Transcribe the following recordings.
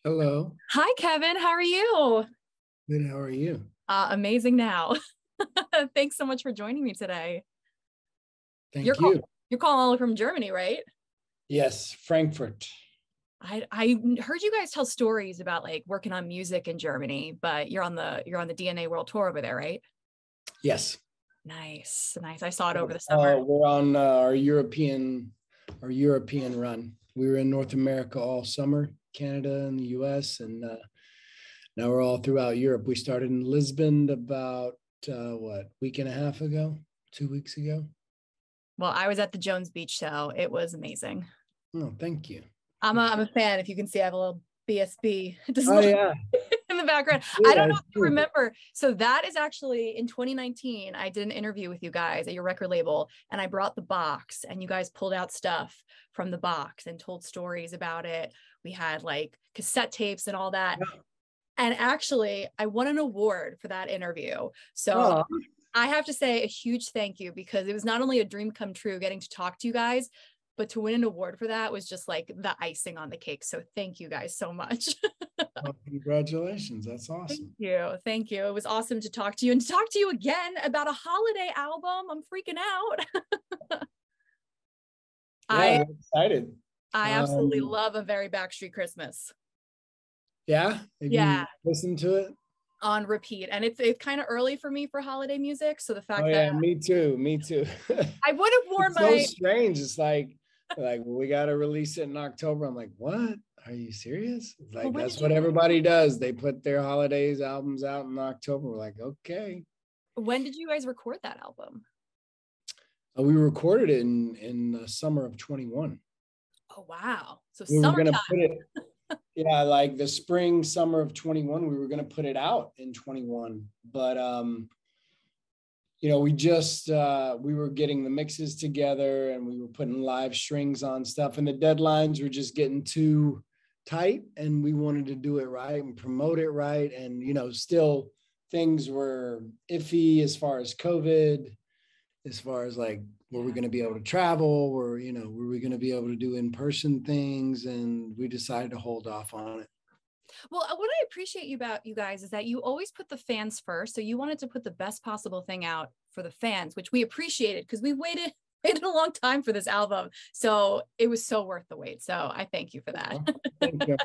Hello. Hi, Kevin. How are you? Good. How are you? Amazing now. Thanks so much for joining me today. You're Thank call you. you're calling all from Germany, right? Yes, Frankfurt. I heard you guys tell stories about like working on music in Germany, but you're on the DNA World Tour over there, right? Yes. Nice, nice. I saw it over the summer. We're on our European run. We were in North America all summer, Canada and the U.S., and now we're all throughout Europe. We started in Lisbon about week and a half ago, 2 weeks ago. Well, I was at the Jones Beach show. It was amazing. Oh, thank you. I'm a fan. If you can see, I have a little BSB. Just Oh yeah, in the background. I yeah, don't know I if you see. remember. So that is actually in 2019. I did an interview with you guys at your record label, and I brought the box, and you guys pulled out stuff from the box and told stories about it. We had like cassette tapes and all that. And actually, I won an award for that interview. So Oh, I have to say a huge thank you because it was not only a dream come true getting to talk to you guys, but to win an award for that was just like the icing on the cake. So thank you guys so much. well, congratulations. That's Thank awesome. you. Thank you. It was awesome to talk to you and to talk to you again about a holiday album. I'm freaking out. Yeah, I we're excited. I absolutely Um, love A Very Backstreet Christmas. yeah, have Yeah, you listened to it? on repeat. And it's kind of early for me for holiday music. So the Oh fact that yeah, me too. Me too. I would have worn It's so my strange. It's like well, we got to release it in October. I'm like, what? Are you serious? It's well, like when that's did what you everybody does. They put their holidays albums out in October. We're like, okay. when did you guys record that album? We recorded it in the summer of 21. Oh wow. So We were gonna summertime. put it, yeah, like the spring, summer of 21. We were gonna put it out in 21, but we just we were getting the mixes together and we were putting live strings on stuff, and the deadlines were just getting too tight, and we wanted to do it right and promote it right. And still things were iffy as far as COVID, as far as like, were we Yeah. going to be able to travel, were we going to be able to do in-person things, and we decided to hold off on it. Well, what I appreciate you about you guys is that you always put the fans first. So you wanted to put the best possible thing out for the fans, which we appreciated because we waited a long time for this album. So it was so worth the wait. So I thank you for that. Well, thank you.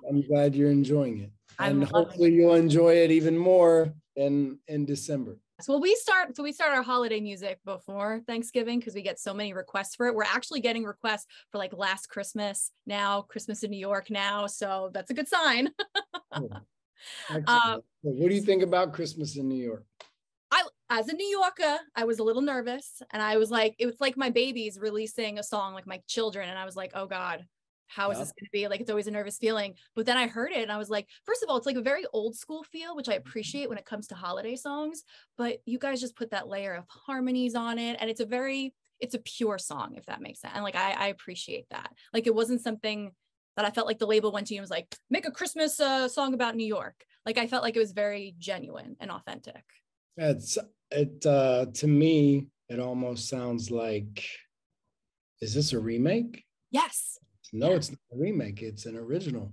I'm glad you're enjoying it, I'm and loving hopefully it. you'll enjoy it even more in December. So we start our holiday music before Thanksgiving because we get so many requests for it. We're actually getting requests for like Last Christmas now, Christmas in New York now. So that's a good sign. Cool. Uh, Excellent. What do you think about Christmas in New York? as a New Yorker, I was a little nervous, and I was like, it was like my babies releasing a song, like my children, and I was like, oh God, how is Yeah. this going to be? Like, it's always a nervous feeling. But then I heard it, and I was like, first of all, it's like a very old school feel, which I appreciate when it comes to holiday songs. But you guys just put that layer of harmonies on it, and it's a pure song, if that makes sense. And like, I appreciate that. Like, it wasn't something that I felt like the label went to you and was like, make a Christmas song about New York. Like, I felt like it was very genuine and authentic. It to me it almost sounds like, is this a remake? Yes. No, Yeah. it's not a remake. It's an original.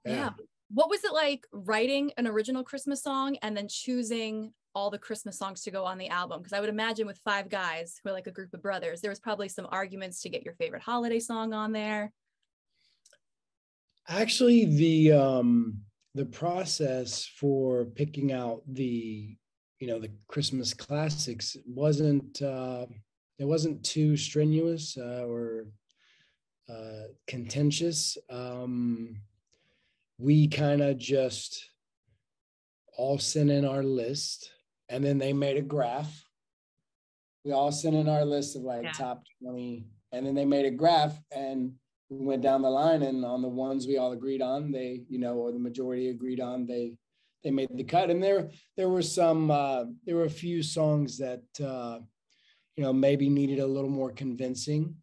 Yeah. Yeah. What was it like writing an original Christmas song and then choosing all the Christmas songs to go on the album? Because I would imagine with five guys who are like a group of brothers, there was probably some arguments to get your favorite holiday song on there. Actually, the process for picking out the Christmas classics wasn't too strenuous or contentious. We kind of just all sent in our list, and then they made a graph. We all sent in our list of like Yeah. top 20, and then they made a graph, and we went down the line, and on the ones we all agreed on, or the majority agreed on, they made the cut. And there were a few songs that maybe needed a little more convincing.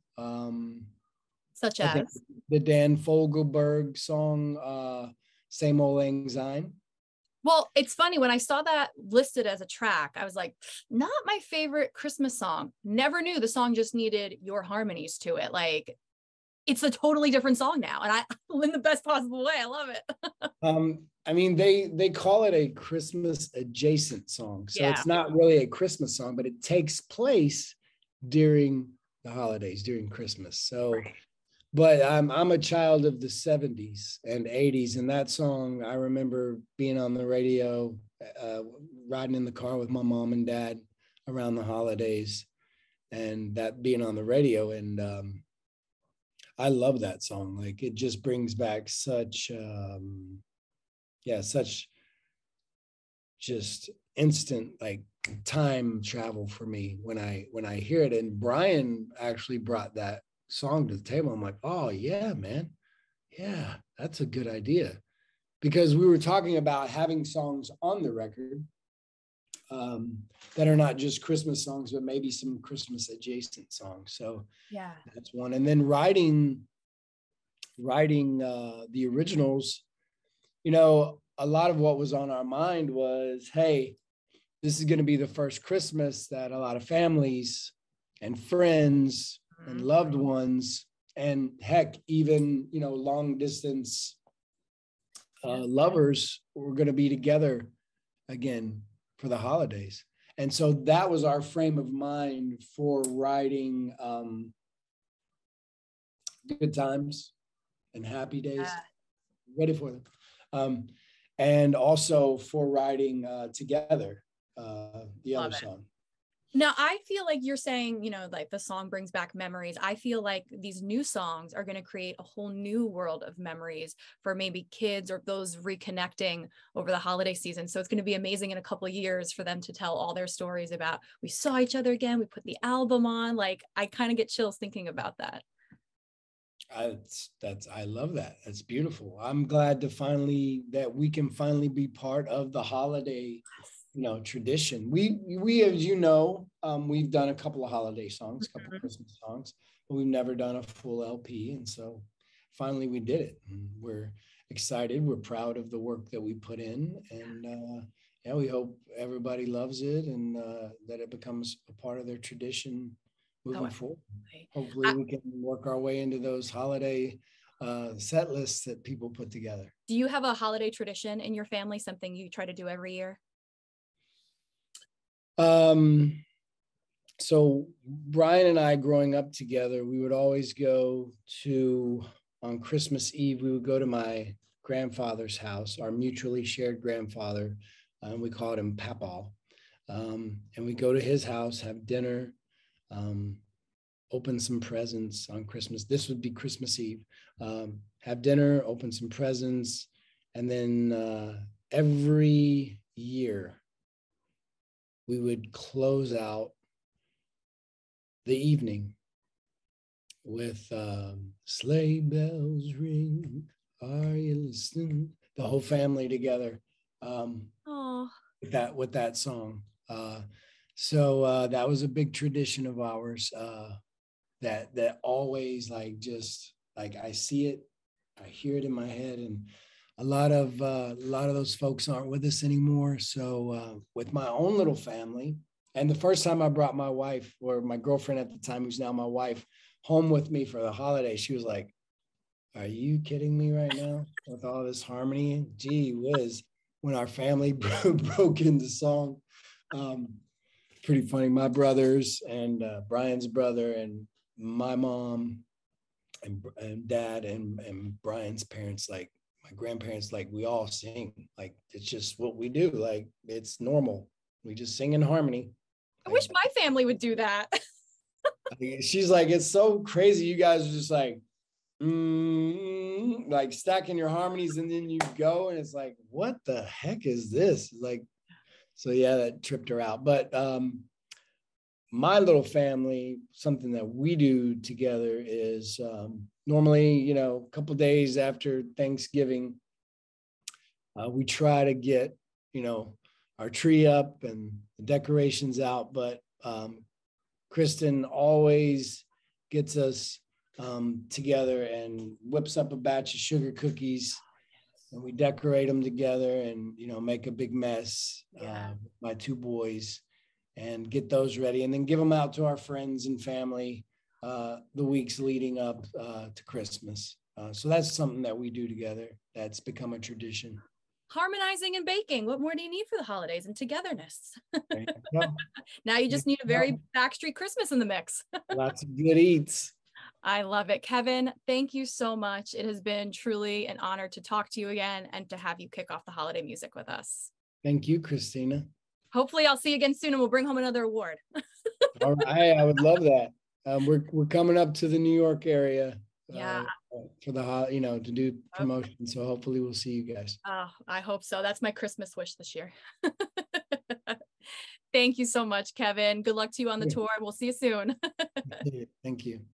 Such I think as, the Dan Fogelberg song, Same Old Lang Syne. well, it's funny when I saw that listed as a track, I was like, not my favorite Christmas song. Never knew the song just needed your harmonies to it. Like, it's a totally different song now. And I, in the best possible way, I love it. I mean, they call it a Christmas adjacent song. So Yeah. it's not really a Christmas song, but it takes place during the holidays, during Christmas. So, Right. but I'm a child of the 70s and 80s. And that song, I remember being on the radio, riding in the car with my mom and dad around the holidays, and that being on the radio. And I love that song. Like, it just brings back such, such just instant, like, time travel for me when I hear it. And Brian actually brought that song to the table. I'm like, oh yeah, man. Yeah, that's a good idea. Because we were talking about having songs on the record that are not just Christmas songs, but maybe some Christmas adjacent songs. So Yeah, that's one. And then writing the originals, you know, a lot of what was on our mind was, hey, this is going to be the first Christmas that a lot of families and friends and loved ones, and heck, even, you know, long distance lovers were going to be together again for the holidays. And so that was our frame of mind for writing good times and happy days. Ready for them. And also for writing Together, the other song. Now, I feel like you're saying, you know, like the song brings back memories. I feel like these new songs are going to create a whole new world of memories for maybe kids or those reconnecting over the holiday season. So it's going to be amazing in a couple of years for them to tell all their stories about, we saw each other again, we put the album on. Like, I kind of get chills thinking about that. I love that. That's beautiful. I'm glad that we can finally be part of the holiday, you know, tradition. We, as you know, we've done a couple of holiday songs, a couple of Christmas songs, but we've never done a full LP. And so finally we did it. And we're excited. We're proud of the work that we put in. And yeah, we hope everybody loves it, and that it becomes a part of their tradition moving forward. Hopefully we can work our way into those holiday set lists that people put together. Do you have a holiday tradition in your family, something you try to do every year? So Brian and I, growing up together, we would always go to, on Christmas Eve, we would go to my grandfather's house, our mutually shared grandfather. We called him Papa. And we go to his house, have dinner, open some presents on Christmas. This would be Christmas Eve. Have dinner, open some presents, and then every year we would close out the evening with sleigh bells ring, are you listening? The whole family together with that song. So that was a big tradition of ours, that always, like, just like, I see it, I hear it in my head. And a lot of those folks aren't with us anymore. So with my own little family, and the first time I brought my wife, or my girlfriend at the time, who's now my wife, home with me for the holiday, she was like, are you kidding me right now with all this harmony? Gee whiz, when our family broke into song. Pretty funny. My brothers and Brian's brother and my mom and dad and Brian's parents, like my grandparents, like, we all sing. Like, it's just what we do. Like, it's normal. We just sing in harmony. I wish my family would do that. She's like, it's so crazy. You guys are just like, like stacking your harmonies, and then you go, and it's like, what the heck is this? Like, so yeah, that tripped her out. But my little family, something that we do together is normally, you know, a couple of days after Thanksgiving, we try to get, you know, our tree up and the decorations out. But Kristen always gets us together and whips up a batch of sugar cookies, and we decorate them together, and, you know, make a big mess with my two boys, and get those ready, and then give them out to our friends and family the weeks leading up to Christmas. So that's something that we do together. That's become a tradition. Harmonizing and baking. What more do you need for the holidays and togetherness? There you go. Now you just need a very Backstreet Christmas in the mix. Lots of good eats. I love it. Kevin, thank you so much. It has been truly an honor to talk to you again and to have you kick off the holiday music with us. Thank you, Christina. Hopefully I'll see you again soon and we'll bring home another award. All right, I would love that. We're coming up to the New York area. Yeah. For the, to do promotion. So hopefully we'll see you guys. Oh, I hope so. That's my Christmas wish this year. Thank you so much, Kevin. Good luck to you on the tour. We'll see you soon. Thank you.